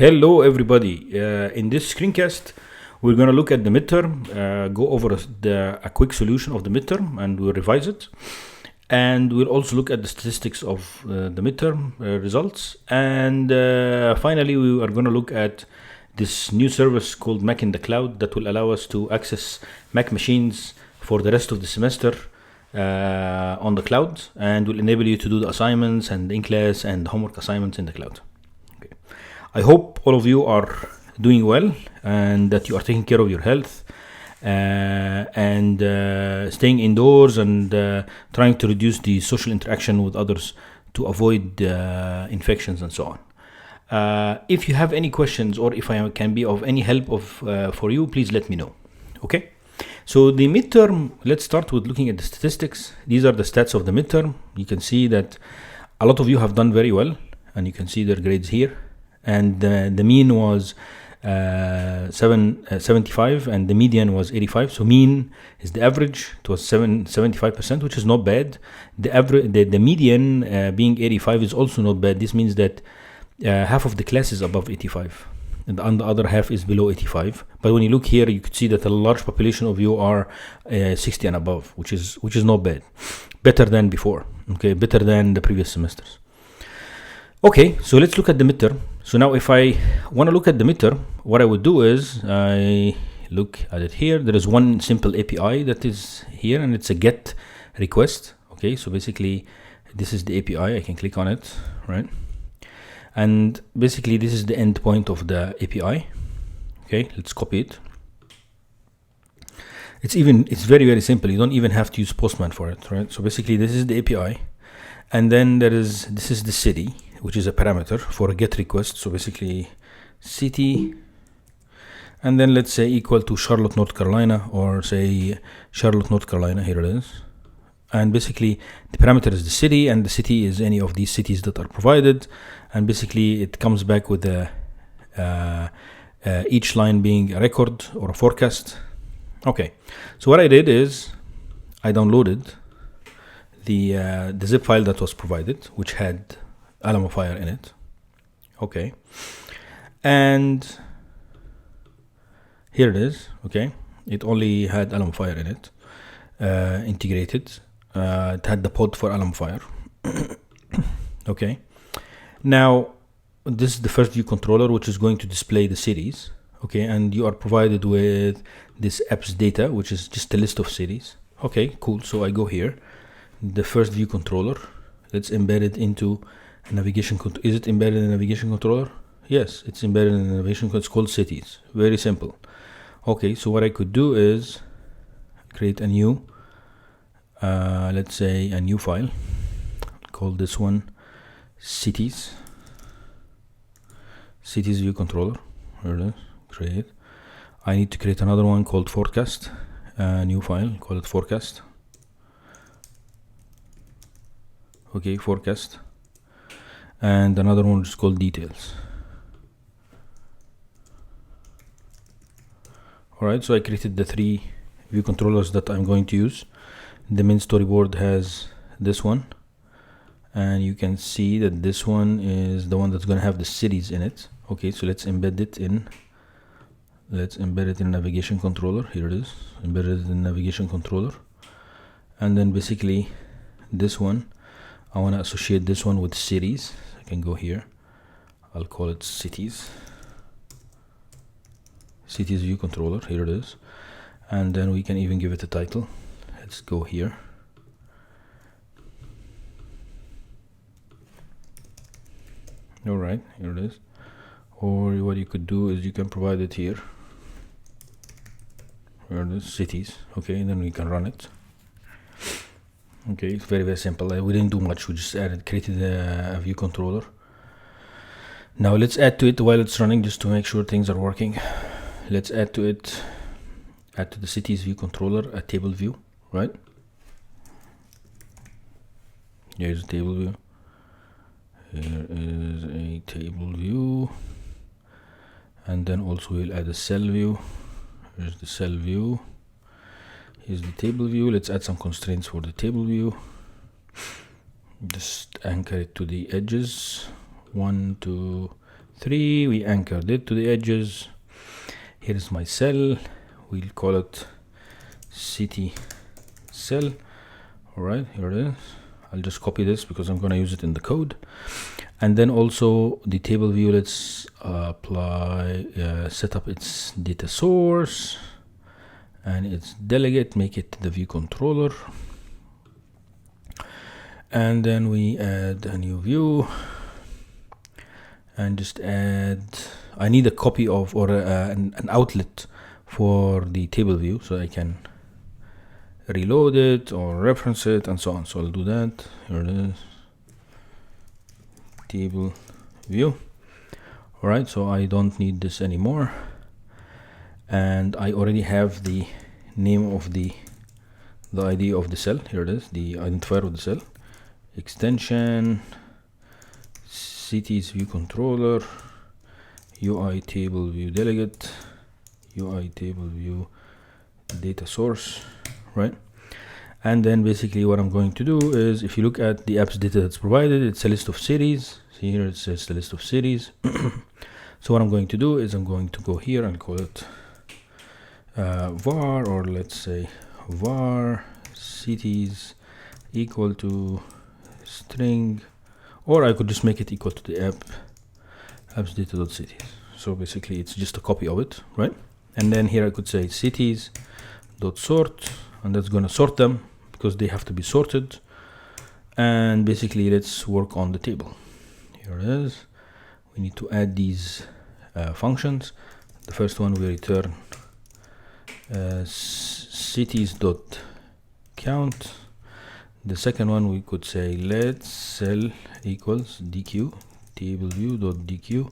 Hello, everybody. In this screencast, we're going to look at the midterm, go over a quick solution of the midterm, and we'll revise it. And we'll also look at the statistics of the midterm results. And finally, we are going to look at this new service called Mac in the Cloud that will allow us to access Mac machines for the rest of the semester on the cloud, and will enable you to do the assignments and in-class and homework assignments in the cloud. I hope all of you are doing well and that you are taking care of your health and staying indoors and trying to reduce the social interaction with others to avoid infections and so on. If you have any questions or if I can be of any help for you, please let me know. Okay? So the midterm, let's start with looking at the statistics. These are the stats of the midterm. You can see that a lot of you have done very well, and you can see their grades here. And the mean was 75 and the median was 85. So mean is the average. It was 75%, which is not bad. The median being 85 is also not bad. This means that half of the class is above 85 and the other half is below 85. But when you look here, you could see that a large population of you are 60 and above, which is not bad. Better than before. Okay, better than the previous semesters. Okay, so let's look at the midterm. So now if I want to look at the midterm, what I would do is I look at it here. There is one simple API that is here, and it's a GET request. Okay, so basically this is the API. I can click on it, right? And basically this is the endpoint of the API. Okay, let's copy it. It's very, very simple. You don't even have to use Postman for it, right? So basically this is the API. And then this is the city, which is a parameter for a GET request. So basically city, and then let's say equal to Charlotte, North Carolina, or say Charlotte, North Carolina. Here it is. And basically the parameter is the city, and the city is any of these cities that are provided. And basically it comes back with each line being a record or a forecast. Okay, so what I did is I downloaded the zip file that was provided, which had Alamo Fire in it. Okay, and here it is. Okay, it only had Alamo Fire in it, integrated. It had the pod for Alamo Fire. Okay, now this is the first view controller, which is going to display the cities. Okay, and you are provided with this apps data, which is just a list of cities. Okay, cool. So I go here, the first view controller. Let's embed it into a navigation. Is it embedded in a navigation controller? Yes, it's embedded in a navigation controller. It's called cities. Very simple. Okay, so what I could do is create a new, let's say a new file. Call this one cities view controller. Here it is. Create. I need to create another one called forecast. New file, call it forecast. Okay, forecast. And another one is called details. Alright, so I created the three view controllers that I'm going to use. The main storyboard has this one, and you can see that this one is the one that's going to have the cities in it. Okay, so let's embed it in navigation controller. Here it is, embedded in navigation controller. And then basically this one, I want to associate this one with cities. I can go here, I'll call it cities view controller. Here it is. And then we can even give it a title. Let's go here. All right, here it is. Or what you could do is you can provide it here. Here it is, cities. Okay, and then we can run it. Okay, it's very, very simple. We didn't do much. We just created a view controller. Now let's add to it while it's running, just to make sure things are working. Let's add to the cities view controller a table view, right? Here's a table view. Here is a table view. And then also we'll add a cell view. Here's the cell view. Here's the table view. Let's add some constraints for the table view. Just anchor it to the edges. 1, 2, 3. We anchored it to the edges. Here is my cell. We'll call it city cell. All right, here it is. I'll just copy this because I'm going to use it in the code. And then also the table view, let's apply, set up its data source and its delegate, make it the view controller. And then we add a new view and just add, I need a copy of, or an outlet for the table view so I can reload it or reference it and so on. So I'll do that. Here it is, table view. All right, so I don't need this anymore, and I already have the name of the ID of the cell. Here it is, the identifier of the cell, extension, cities view controller, UI table view delegate, UI table view data source, right? And then basically what I'm going to do is, if you look at the apps data that's provided, it's a list of cities. See here, it says the list of cities. So what I'm going to do is I'm going to go here and call it var, or let's say var cities equal to string, or I could just make it equal to the apps data.cities. So basically it's just a copy of it, right? And then here I could say cities dot sort, and that's going to sort them because they have to be sorted. And basically let's work on the table. Here it is. We need to add these functions. The first one we return cities dot count. The second one we could say let cell equals dq, table view dot dq,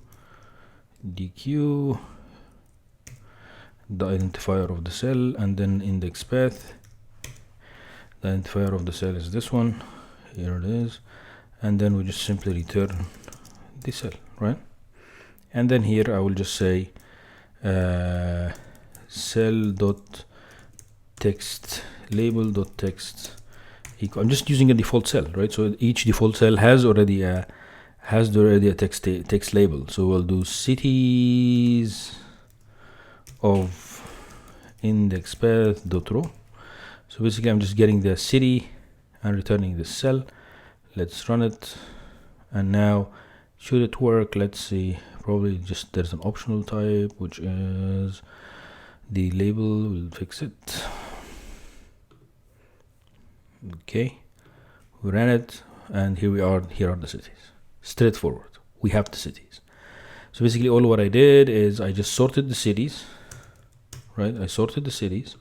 the identifier of the cell, and then index path. The identifier of the cell is this one. Here it is. And then we just simply return the cell, right? And then here I will just say cell dot text label dot text equal. I'm just using a default cell, right? So each default cell has already a text label. So we'll do cities of index path dot row. So basically I'm just getting the city and returning the cell. Let's run it, and now should it work? Let's see. Probably just there's an optional type which is the label. We'll fix it. Okay, we ran it, and here we are. Here are the cities. Straightforward. We have the cities. So basically all what I did is I just sorted the cities, right? I sorted the cities,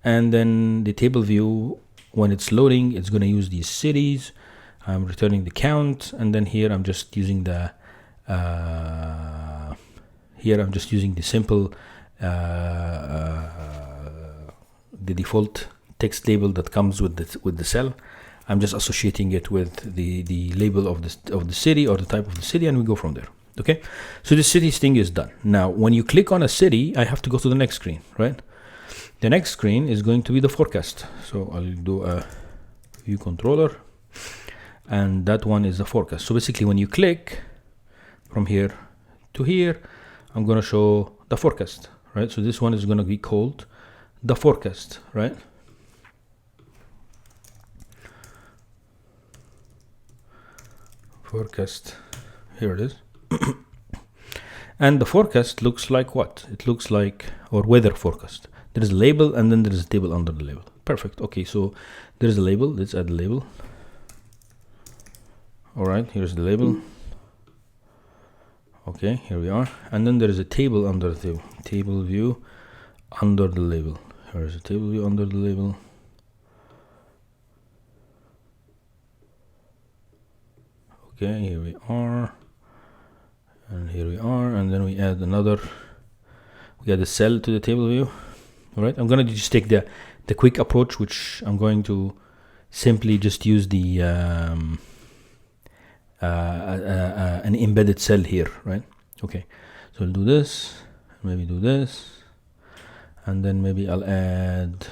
and then the table view, when it's loading, it's going to use these cities. I'm returning the count, and then here I'm just using the simple the default text label that comes with the cell. I'm just associating it with the label of the city, or the type of the city, and we go from there. Okay, so the cities thing is done. Now when you click on a city, I have to go to the next screen, right? The next screen is going to be the forecast. So I'll do a view controller, and that one is the forecast. So basically when you click from here to here, I'm going to show the forecast, right? So this one is going to be called the forecast, right? Forecast, here it is. And the forecast looks like what? It looks like our weather forecast. There is a label, and then there is a table under the label. Perfect. Okay, so there is a label. Let's add the label. All right, here's the label. Okay, here we are. And then there is a table under the table. Table view under the label. Here is a table view under the label. Okay, here we are. And here we are. And then we add another. We add a cell to the table view. All right, I'm going to just take the quick approach, which I'm going to simply just use the an embedded cell here, right? Okay, so I'll do this, maybe do this, and then maybe I'll add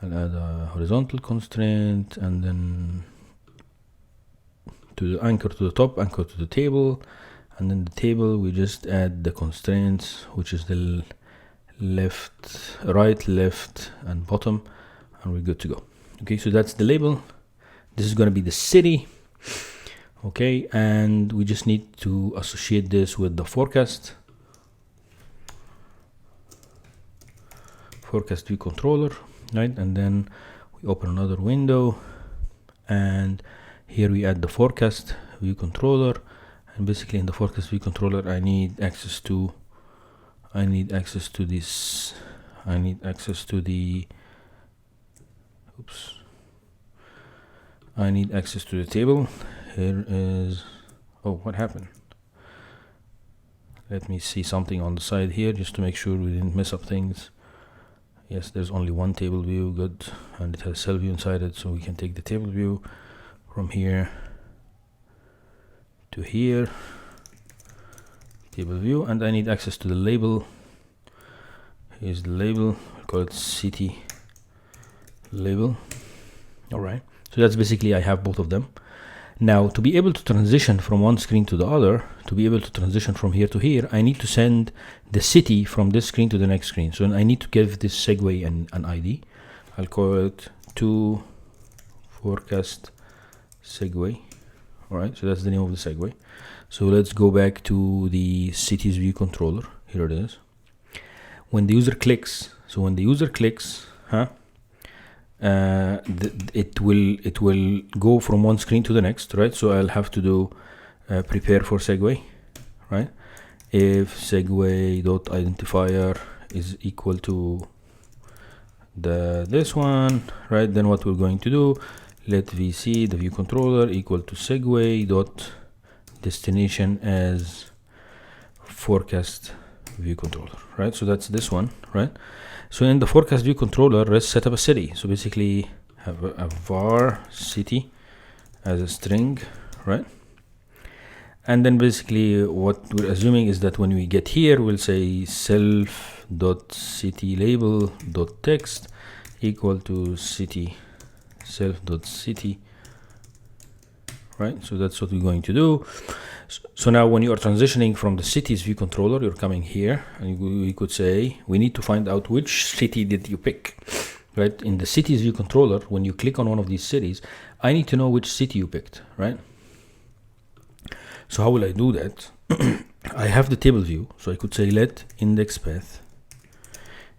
a horizontal constraint, and then to the anchor to the top, anchor to the table, and then the table we just add the constraints, which is the right, left, and bottom, and we're good to go. Okay, so that's the label. This is going to be the city. Okay, and we just need to associate this with the forecast view controller, right? And then we open another window, and here we add the forecast view controller. And basically in the forecast view controller, I need access to this. I need access to the table. Here is, oh, what happened? Let me see something on the side here just to make sure we didn't mess up things. Yes, there's only one table view, good, and it has cell view inside it, so we can take the table view from here to here, table view, and I need access to the label. Here's the label, we call it city label. All right, so that's basically, I have both of them. Now, to be able to transition from one screen to the other, to be able to transition from here to here, I need to send the city from this screen to the next screen. So I need to give this segue an ID. I'll call it to forecast segue. All right, so that's the name of the segue. So let's go back to the cities view controller. Here it is. When the user clicks, it will go from one screen to the next, right? So I'll have to do prepare for segue, right? If segue.identifier is equal to this one, right? Then what we're going to do, let VC, the view controller, equal to segue.destination as forecast view controller, right? So that's this one, right? So in the forecast view controller, let's set up a city. So basically have a var city as a string, right? And then basically what we're assuming is that when we get here, we'll say self.city_label.text equal to city self.city, right? So that's what we're going to do. So now when you are transitioning from the cities view controller, you're coming here, and we could say we need to find out which city did you pick, right? In the cities view controller, when you click on one of these cities, I need to know which city you picked, right? So how will I do that? I have the table view, so I could say let index path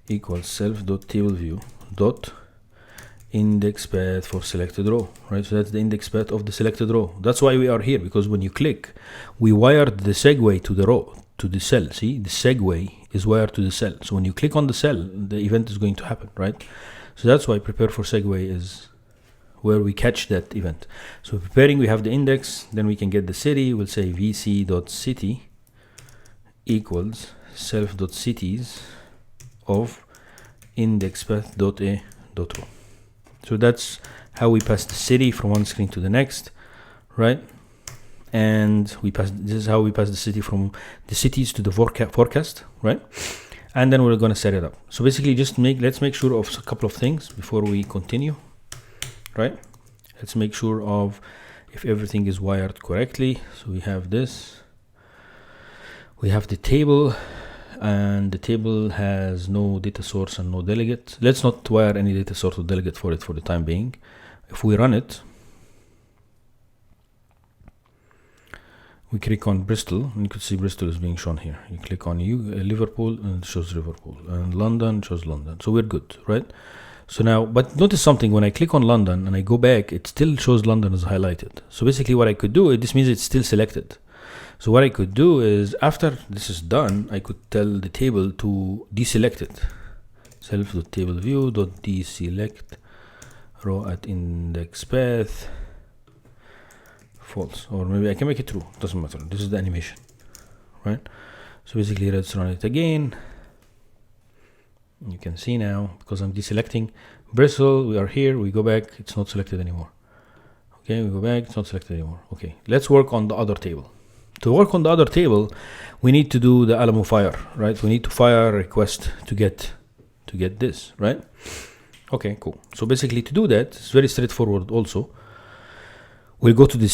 equals self.tableview dot index path for selected row, right? So that's the index path of the selected row. That's why we are here, because when you click, we wired the segue to the row, to the cell. See, the segue is wired to the cell. So when you click on the cell, the event is going to happen, right? So that's why prepare for segue is where we catch that event. So preparing, we have the index, then we can get the city. We'll say vc.city equals self.cities of index path.a.row. So that's how we pass the city from one screen to the next, right? And this is how we pass the city from the cities to the forecast, right? And then we're going to set it up. So basically let's make sure of a couple of things before we continue, right? Let's make sure of if everything is wired correctly. So we have this, we have the table, and the table has no data source and no delegate. Let's not wire any data source or delegate for it for the time being. If we run it, we click on Bristol, and you can see Bristol is being shown here. You click on Liverpool, and it shows Liverpool, and London shows London. So we're good, right? So now, but notice something, when I click on London and I go back, it still shows London as highlighted. So basically what I could do, this means it's still selected. So what I could do is, after this is done, I could tell the table to deselect it. Self.tableview.deselect row at index path false, or maybe I can make it true, doesn't matter. This is the animation, right? So basically let's run it again. You can see now, because I'm deselecting Bristol, we are here, we go back, it's not selected anymore. Okay, we go back, it's not selected anymore. Okay, let's work on the other table. To work on the other table, we need to do the Alamo fire, right? We need to fire a request to get this, right? Okay, cool. So basically to do that, it's very straightforward also. We'll go to the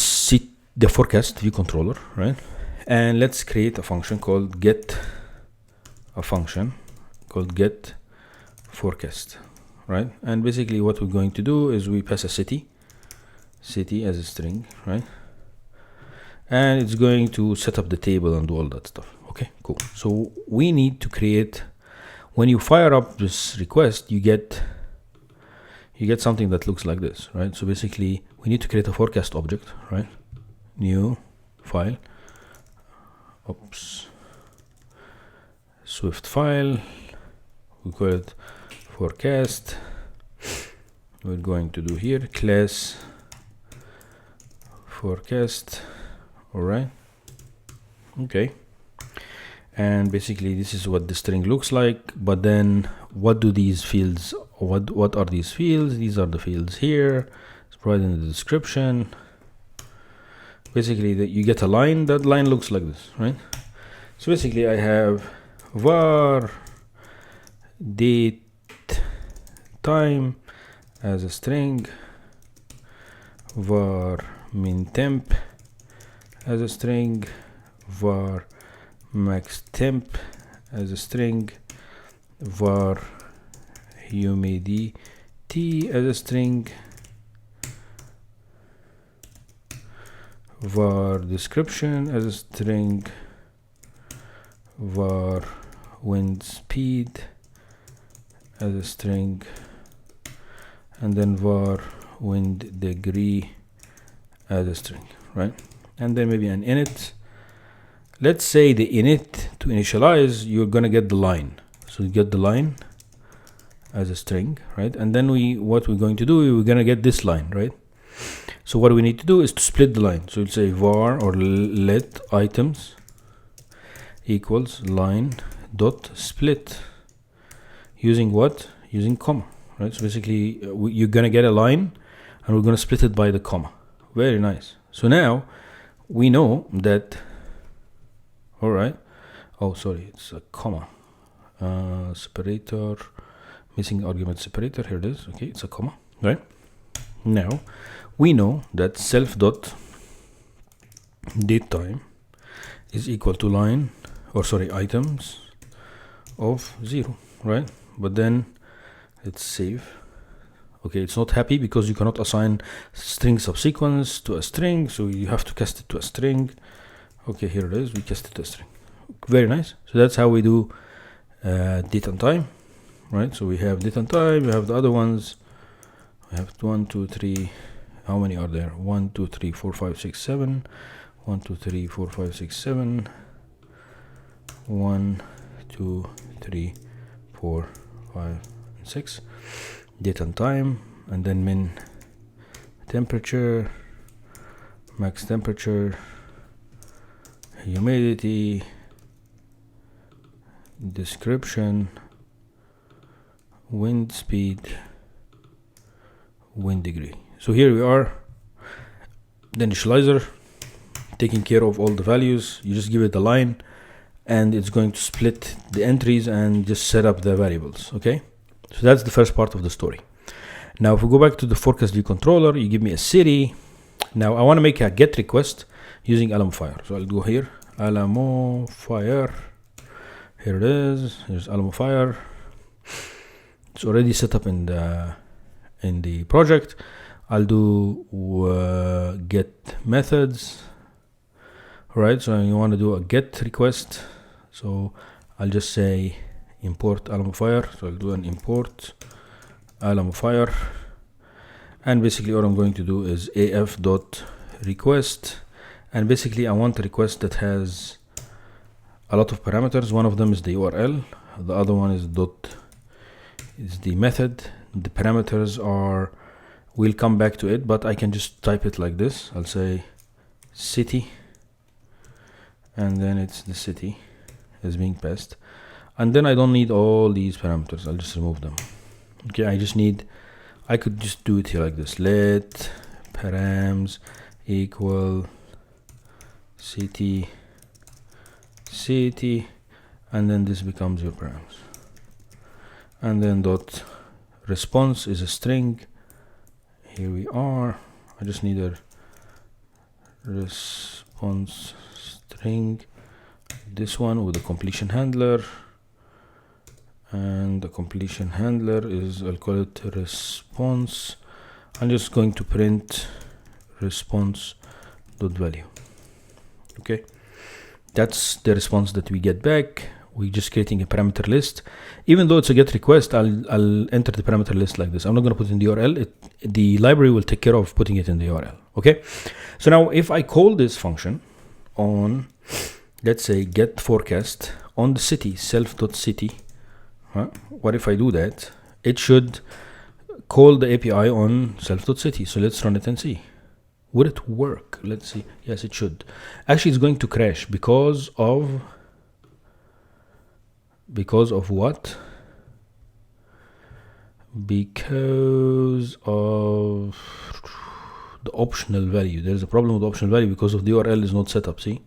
the forecast view controller, right? And let's create a function called get forecast, right? And basically what we're going to do is we pass a city as a string, right? And it's going to set up the table and do all that stuff. Okay, cool. So we need to create, when you fire up this request, you get something that looks like this, right? So basically we need to create a forecast object, right? New file, Swift file, we call it forecast. We're going to do here class forecast. All right, okay. And basically this is what the string looks like. But then what do these fields, what are these fields? These are the fields here. It's provided in the description. Basically you get a line. That line looks like this, right? So basically I have var date time as a string, var min temp as a string, var max temp as a string, var humidity as a string, var description as a string, var wind speed as a string, and then var wind degree as a string, right? And then maybe an init. Let's say the init, to initialize, you're gonna get the line. So you get the line as a string, right? And then what we're going to do, we're gonna get this line, right? So what we need to do is to split the line. So you'll say var or let items equals line dot split, using what? Using comma, right? So basically you're gonna get a line and we're gonna split it by the comma. Very nice. So now we know that, all right. Oh, sorry, it's a comma. Separator, missing argument separator. Here it is. Okay, it's a comma, right? Now we know that self dot date time is equal to line, or sorry, items of 0, right? But then let's save. Okay, it's not happy because you cannot assign string subsequence to a string, so you have to cast it to a string. Okay, here it is. We cast it to a string. Very nice. So that's how we do date and time, right? So we have date and time. We have the other ones. We have 1, 2, 3. How many are there? 1, 2, 3, 4, 5, 6, 7. 1, 2, 3, 4, 5, 6, 7. 1, 2, 3, 4, 5, 6. Date and time, and then min temperature, max temperature, humidity, description, wind speed, wind degree. So here we are, the initializer taking care of all the values. You just give it a line and it's going to split the entries and just set up the variables. Okay, so that's the first part of the story. Now if we go back to the forecast view controller, you give me a city. Now I want to make a get request using Alamo Fire. So I'll go here, Alamo Fire. Here it is. Here's Alamo Fire. It's already set up in the project. I'll do get methods. All right, so you want to do a get request. So I'll just say import Alamo Fire. So I'll do an import Alamo Fire, and basically all I'm going to do is af.request, and basically I want a request that has a lot of parameters. One of them is the URL, the other one is the method. The parameters are, we'll come back to it, but I can just type it like this. I'll say city, and then it's the city is being passed, and then I don't need all these parameters. I'll just remove them. Okay, I could just do it here like this. Let params equal city, and then this becomes your params. And then dot response is a string. Here we are. I just need a response string, this one with the completion handler, and the completion handler is, I'll call it response. I'm just going to print response dot value. Okay, that's the response that we get back. We're just creating a parameter list. Even though it's a GET request, I'll enter the parameter list like this. I'm not going to put in the URL. The library will take care of putting it in the URL. Okay, so now if I call this function on, let's say, get forecast on the city, self.city, what if I do that? It should call the API on self.city. So let's run it and see. Would it work? Let's see. Yes, it should. Actually, it's going to crash because of what? Because of the optional value. There's a problem with the optional value because of the URL is not set up. See?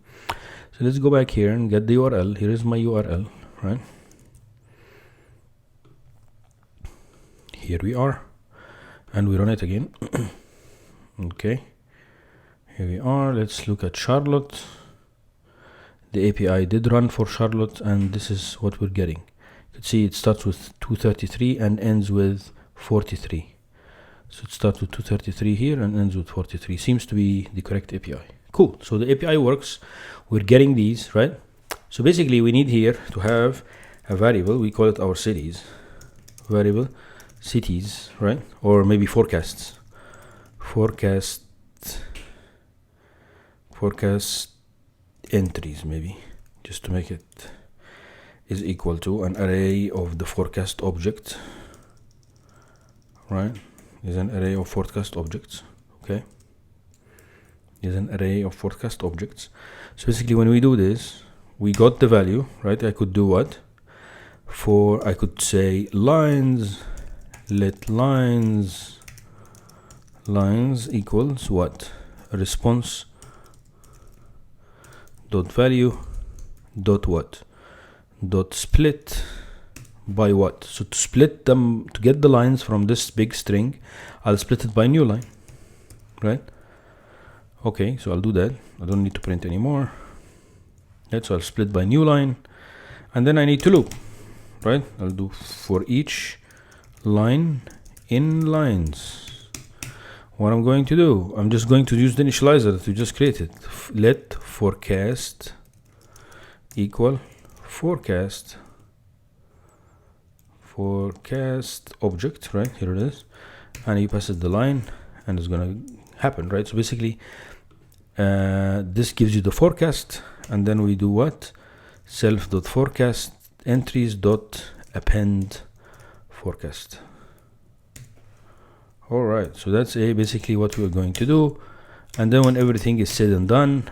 So let's go back here and get the URL. Here is my URL, right? Here we are, and we run it again. Okay, here we are. Let's look at Charlotte. The API did run for Charlotte, and this is what we're getting. You can see it starts with 233 and ends with 43. So it starts with 233 here and ends with 43. Seems to be the correct API. Cool. So the API works. We're getting these, right? So basically we need here to have a variable. We call it our cities. Variable cities, right? Or maybe forecasts. Forecast entries, maybe, just to make it is equal to an array of the forecast object, right? Is an array of forecast objects. Okay, is an array of forecast objects. So basically when we do this, we got the value, right? I could do what? I could say lines, let lines equals what? A response dot value dot what? Dot split by what? So to split them, to get the lines from this big string, I'll split it by new line, right? Okay, so I'll do that. I don't need to print anymore. Right, so I'll split by new line, and then I need to loop, right? I'll do for each line in lines. What I'm going to do, I'm just going to use the initializer that we just created. Let forecast equal forecast object, right? Here it is, and you pass it the line, and it's gonna happen, right? So basically, this gives you the forecast, and then we do what? Self.forecast entries.append forecast. All right, so that's basically what we're going to do. And then when everything is said and done,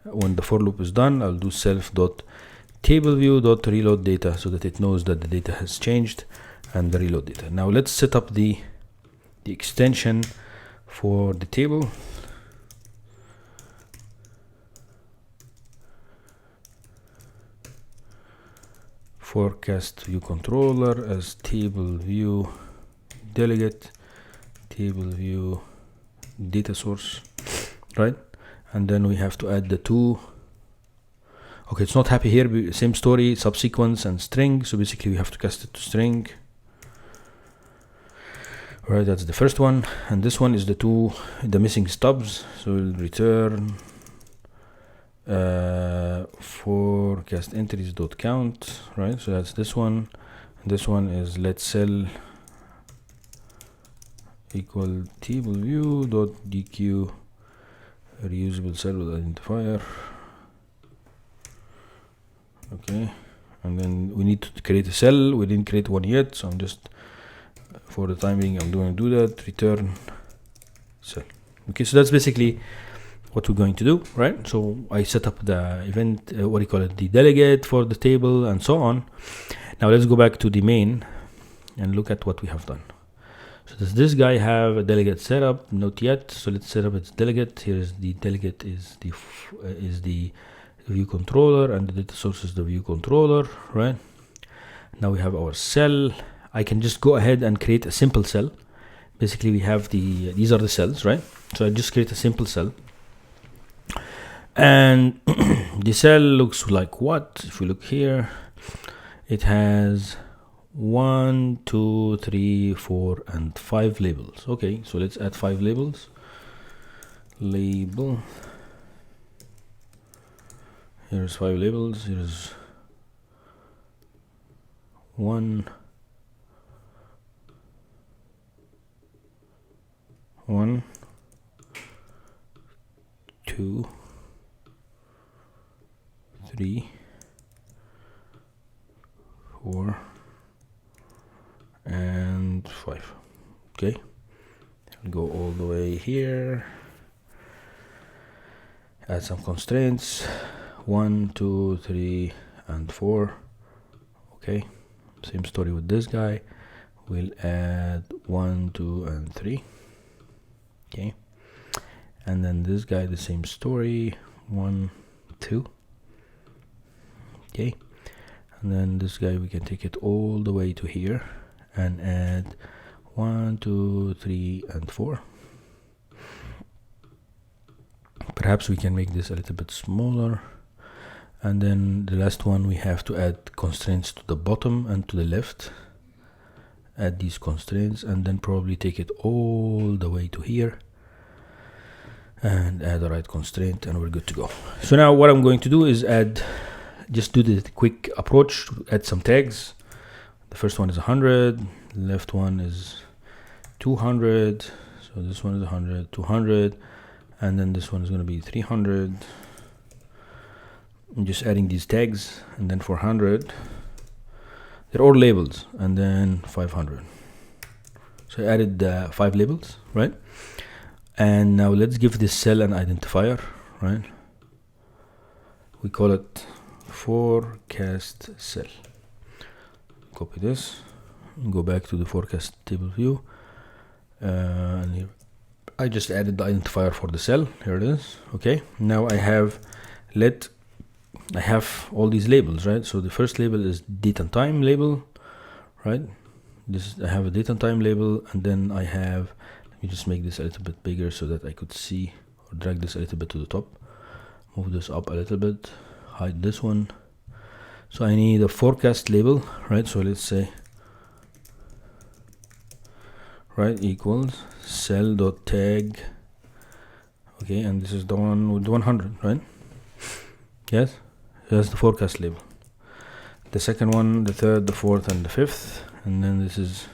when the for loop is done, I'll do self.tableview.reload data so that it knows that the data has changed and the reload data. Now let's set up the extension for the table. Forecast view controller as table view delegate, table view data source, right? And then we have to add the two. Okay, it's not happy here, same story, subsequence and string. So basically we have to cast it to string. All right, that's the first one. And this one is the missing stubs. So we'll return forecast entries dot count, right? So that's this one. And this one is let cell equal table view dot dq reusable cell with identifier. Okay, and then we need to create a cell. We didn't create one yet, so I'm just, for the time being, I'm going to do that. Return cell. Okay, so that's basically what we're going to do, right? So I set up the event, what do you call it, the delegate for the table and so on. Now let's go back to the main and look at what we have done. So does this guy have a delegate setup? Not yet. So let's set up its delegate. Here is the delegate is the view controller, and the data source is the view controller, right? Now we have our cell. I can just go ahead and create a simple cell. Basically we have these are the cells, right? So I just create a simple cell. And the cell looks like what? If we look here, it has 1, 2, 3, 4, and 5 labels. Okay, so let's add 5 labels. Label. Here's 5 labels. Here's 1, 2, 3, 4, and 5. Okay, I'll go all the way here, add some constraints, 1, 2, 3, and 4. Okay, same story with this guy. We'll add 1, 2, and 3. Okay, and then this guy, the same story, 1, 2. Okay, and then this guy, we can take it all the way to here and add 1, 2, 3, and 4. Perhaps we can make this a little bit smaller. And then the last one, we have to add constraints to the bottom and to the left. Add these constraints and then probably take it all the way to here and add the right constraint, and we're good to go. So now what I'm going to do is just do the quick approach, add some tags. The first one is 100, the left one is 200, so this one is 100, 200, and then this one is going to be 300. I'm just adding these tags, and then 400, they're all labels, and then 500. So I added 5 labels, right? And now let's give this cell an identifier, right? We call it forecast cell. Copy this, go back to the forecast table view, and here I just added the identifier for the cell. Here it is. Okay, now I have all these labels, right? So the first label is date and time label, right? I have a date and time label, and then I have, let me just make this a little bit bigger so that I could see, or drag this a little bit to the top, move this up a little bit, hide this one. So I need a forecast label, right? So let's say, right, equals cell.tag. Okay, and this is the one with 100, right? Yes, that's the forecast label. The second one, the third, the fourth, and the fifth, and then this is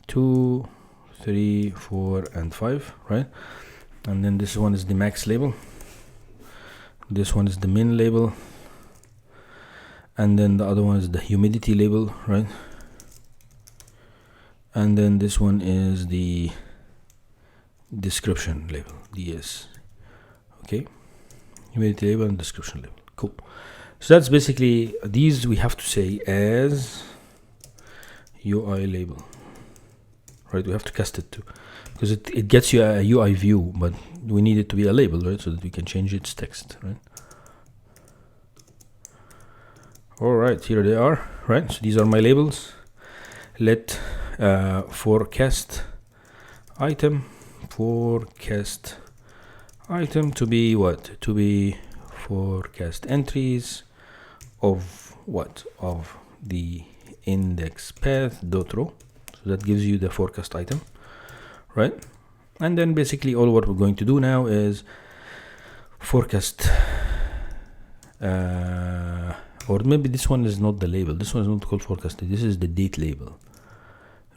2, 3, 4, and 5, right? And then this one is the max label. This one is the min label, and then the other one is the humidity label, right? And then this one is the description label, DS. Okay, humidity label and description label. Cool. So that's basically, these we have to say as UI label, right? We have to cast it to, because it gets you a UI view, but we need it to be a label, right? So that we can change its text, right? All right, here they are, right? So these are my labels. Let forecast item to be what? To be forecast entries of what? Of the index path dot row. So that gives you the forecast item, right? And then basically all what we're going to do now is forecast, or maybe this one is not the label. This one is not called forecast. This is the date label,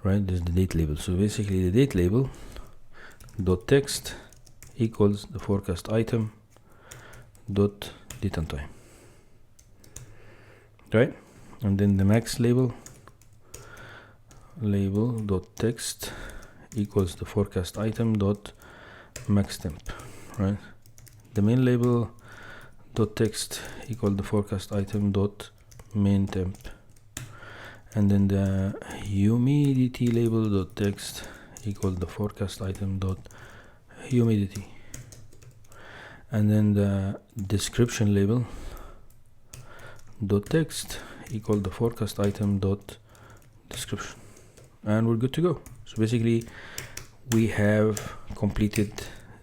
right? This is the date label. So basically the date label dot text equals the forecast item dot date and time, right? And then the max label dot text equals the forecast item dot max temp, right? The main label dot text equal the forecast item dot main temp, and then the humidity label dot text equal the forecast item dot humidity, and then the description label dot text equal the forecast item dot description, and we're good to go. So basically we have completed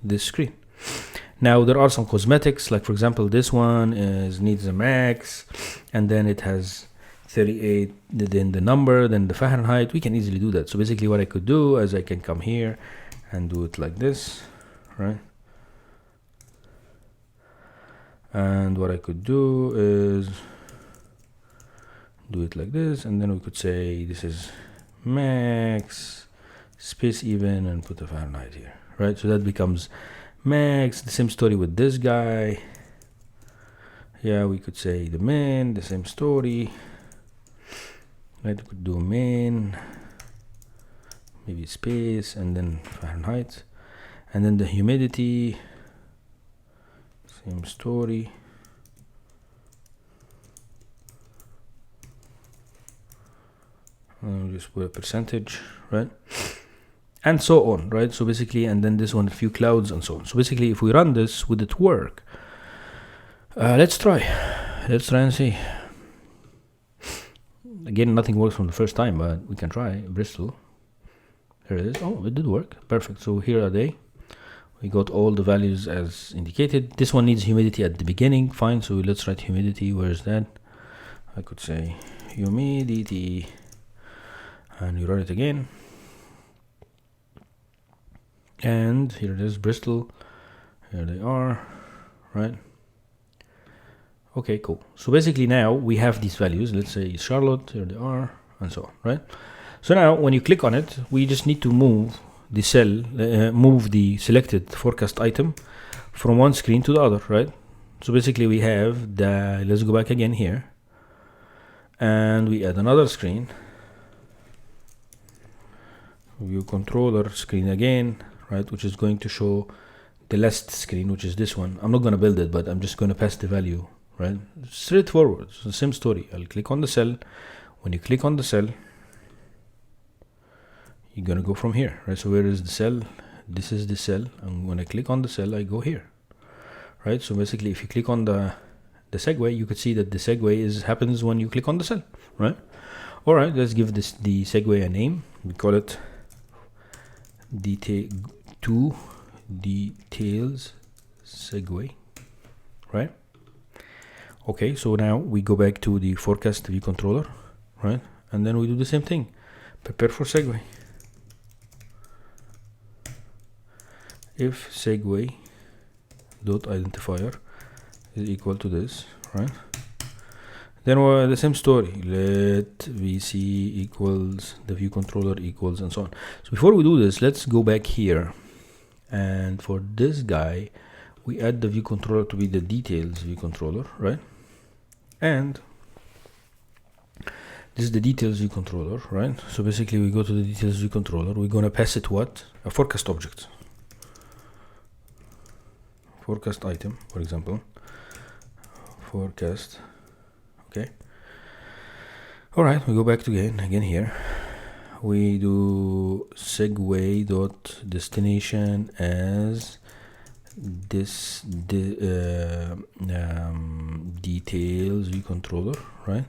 this screen. Now there are some cosmetics, like for example this one needs a max, and then it has 38, then the number, then the Fahrenheit. We can easily do that. So basically what I could do is I can come here and do it like this, right? And what I could do is do it like this, and then we could say this is max space even and put a Fahrenheit here, right? So that becomes max. The same story with this guy. Yeah, we could say the min, the same story, right? We could do min, maybe space and then Fahrenheit, and then the humidity, same story. Just put a percentage, right? And so on, right? So basically, and then this one, a few clouds and so on. So basically, if we run this, would it work? Let's try and see. Again, nothing works from the first time, but we can try. Bristol, here it is. Oh, it did work, perfect. So here are they. We got all the values as indicated. This one needs humidity at the beginning, fine. So let's write humidity. Where is that? I could say humidity, and you run it again. And here it is, Bristol. Here they are, right? Okay, cool. So basically now we have these values. Let's say Charlotte, here they are, and so on, right? So now when you click on it, we just need to move the cell, move the selected forecast item from one screen to the other, right? So basically we have the, let's go back again here, and we add another screen, view controller screen again, right, which is going to show the last screen, which is this one. I'm not going to build it, but I'm just going to pass the value, right? Straightforward. So the same story. I'll click on the cell. When you click on the cell, you're going to go from here, right? So where is the cell? This is the cell, and when I click on the cell, I go here, right? So basically, if you click on the segue, you could see that the segue happens when you click on the cell, right? All right, let's give this the segue a name. We call it details segue, right? Okay, so now we go back to the forecast view controller, right? And then we do the same thing. Prepare for segue. If segue dot identifier is equal to this, right? Then the same story. Let VC equals the view controller equals and so on. So before we do this, let's go back here, and for this guy, we add the view controller to be the details view controller, right? And this is the details view controller, right? So basically, we go to the details view controller. We're gonna pass it what? A forecast object. Forecast item, for example. Forecast. Okay. All right, we go back to again here. We do segue dot destination as this details view controller, right?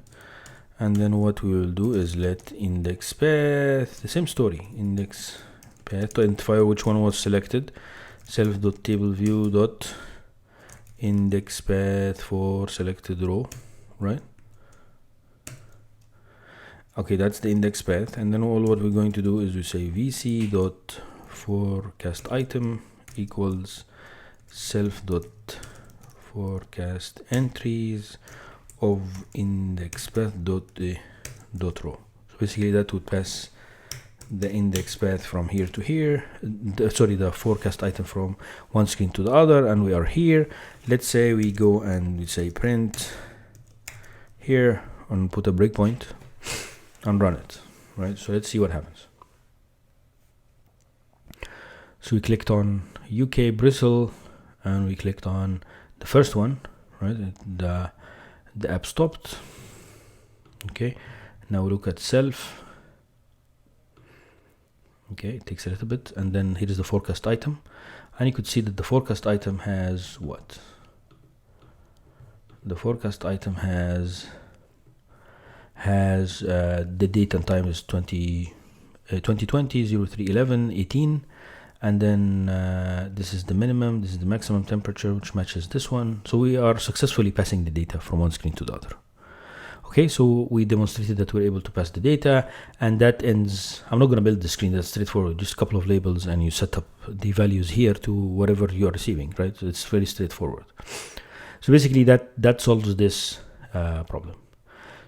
And then what we will do is let index path, the same story, index path to identify which one was selected. Self dot table view dot index path for selected row, right? Okay, that's the index path, and then all what we're going to do is we say vc dot forecast item equals self dot forecast entries of index path dot row. So basically that would pass the index path from here to here, the forecast item from one screen to the other, and we are here. Let's say we go and we say print here and put a breakpoint and run it, right? So let's see what happens. So we clicked on UK Bristol, and we clicked on the first one, right? The app stopped. Okay, now we look at self. Okay, it takes a little bit, and then here is the forecast item, and you could see that the forecast item has what? The forecast item has the date and time is 2020 03 11 18, and then this is the minimum, this is the maximum temperature, which matches this one. So we are successfully passing the data from one screen to the other. Okay, so we demonstrated that we're able to pass the data, and that ends. I'm not going to build the screen, that's straightforward, just a couple of labels, and you set up the values here to whatever you are receiving, right? So it's very straightforward. So basically that solves this problem.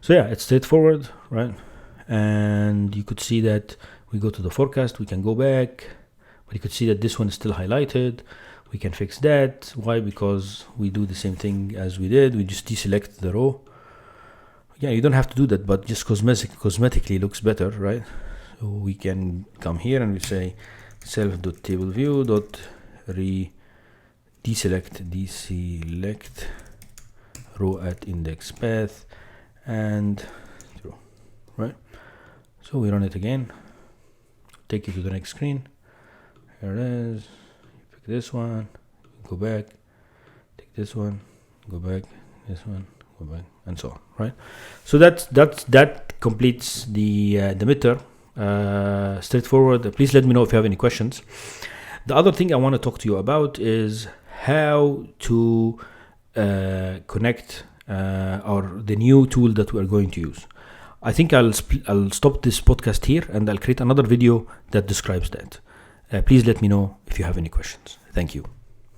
So yeah, it's straightforward, right? And you could see that we go to the forecast, we can go back, but you could see that this one is still highlighted. We can fix that. Why? Because we do the same thing as we did. We just deselect the row. Yeah, you don't have to do that, but just cosmetically looks better, right? So we can come here and we say deselect row at index path and through, right? So we run it again, take you to the next screen. Here it is. You pick this one, go back, take this one, go back, this one, go back, and so on, right? So that completes the midterm. Straightforward. Please let me know if you have any questions. The other thing I want to talk to you about is how to connect or the new tool that we're going to use. I think I'll stop this podcast here and I'll create another video that describes that. Please let me know if you have any questions. Thank you.